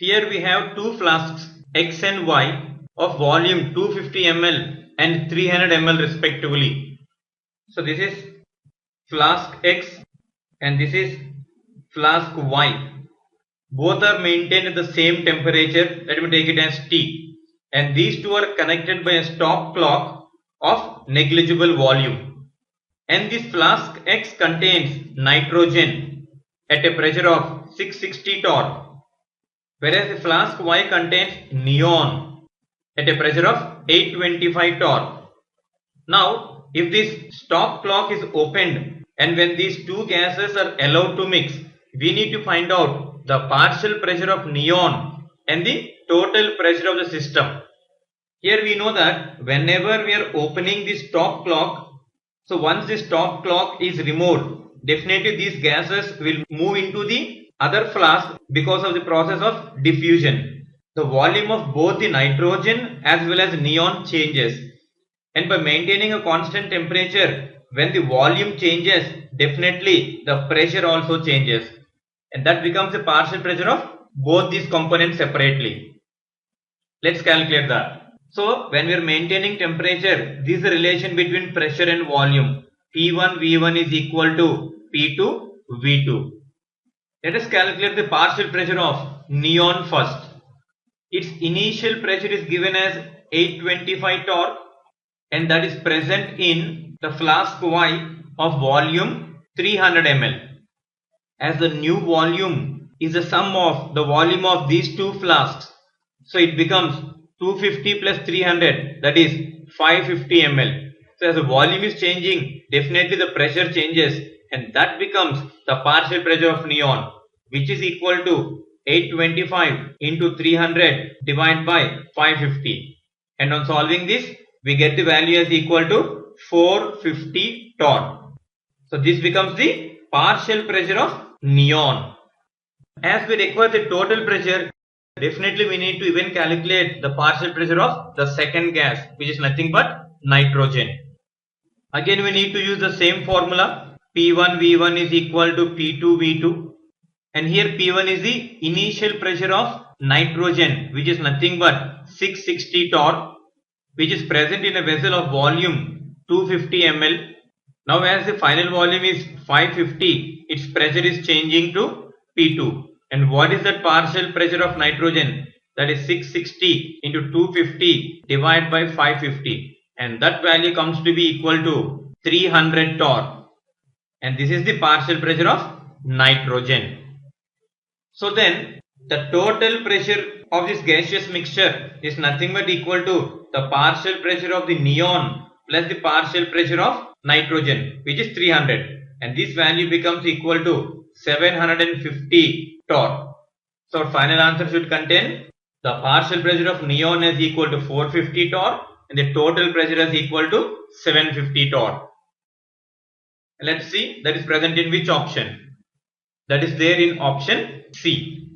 Here we have two flasks X and Y of volume 250 ml and 300 ml respectively. So this is flask X and this is flask Y. Both are maintained at the same temperature. Let me take it as T. And these two are connected by a stop clock of negligible volume. And this flask X contains nitrogen at a pressure of 660 torr, whereas the flask Y contains neon at a pressure of 825 torr. Now, if this stop clock is opened and when these two gases are allowed to mix, we need to find out the partial pressure of neon and the total pressure of the system. Here we know that whenever we are opening the stop clock, so once the stop clock is removed, definitely these gases will move into the other flask because of the process of diffusion. The volume of both the nitrogen as well as neon changes, and by maintaining a constant temperature, when the volume changes, definitely the pressure also changes, and that becomes the partial pressure of both these components separately. Let's calculate that. So when we are maintaining temperature, this is the relation between pressure and volume. P1 V1 is equal to P2 V2. Let us calculate the partial pressure of neon first. Its initial pressure is given as 825 torr, and that is present in the flask Y of volume 300 ml. As the new volume is the sum of the volume of these two flasks, so it becomes 250 plus 300, that is 550 ml. So as the volume is changing, definitely the pressure changes, and that becomes the partial pressure of neon, which is equal to 825 into 300 divided by 550. And on solving this, we get the value as equal to 450 torr. So this becomes the partial pressure of neon. As we require the total pressure, definitely we need to even calculate the partial pressure of the second gas, which is nothing but nitrogen. Again we need to use the same formula. P1 V1 is equal to P2 V2, and here P1 is the initial pressure of nitrogen, which is nothing but 660 torr, which is present in a vessel of volume 250 ml. Now as the final volume is 550, its pressure is changing to P2. And what is that partial pressure of nitrogen? That is 660 into 250 divided by 550, and that value comes to be equal to 300 torr, and this is the partial pressure of nitrogen. So then the total pressure of this gaseous mixture is nothing but equal to the partial pressure of the neon plus the partial pressure of nitrogen, which is 300, and this value becomes equal to 750 torr. So our final answer should contain the partial pressure of neon is equal to 450 torr and the total pressure is equal to 750 torr. Let's see that is present in which option. That is there in option C.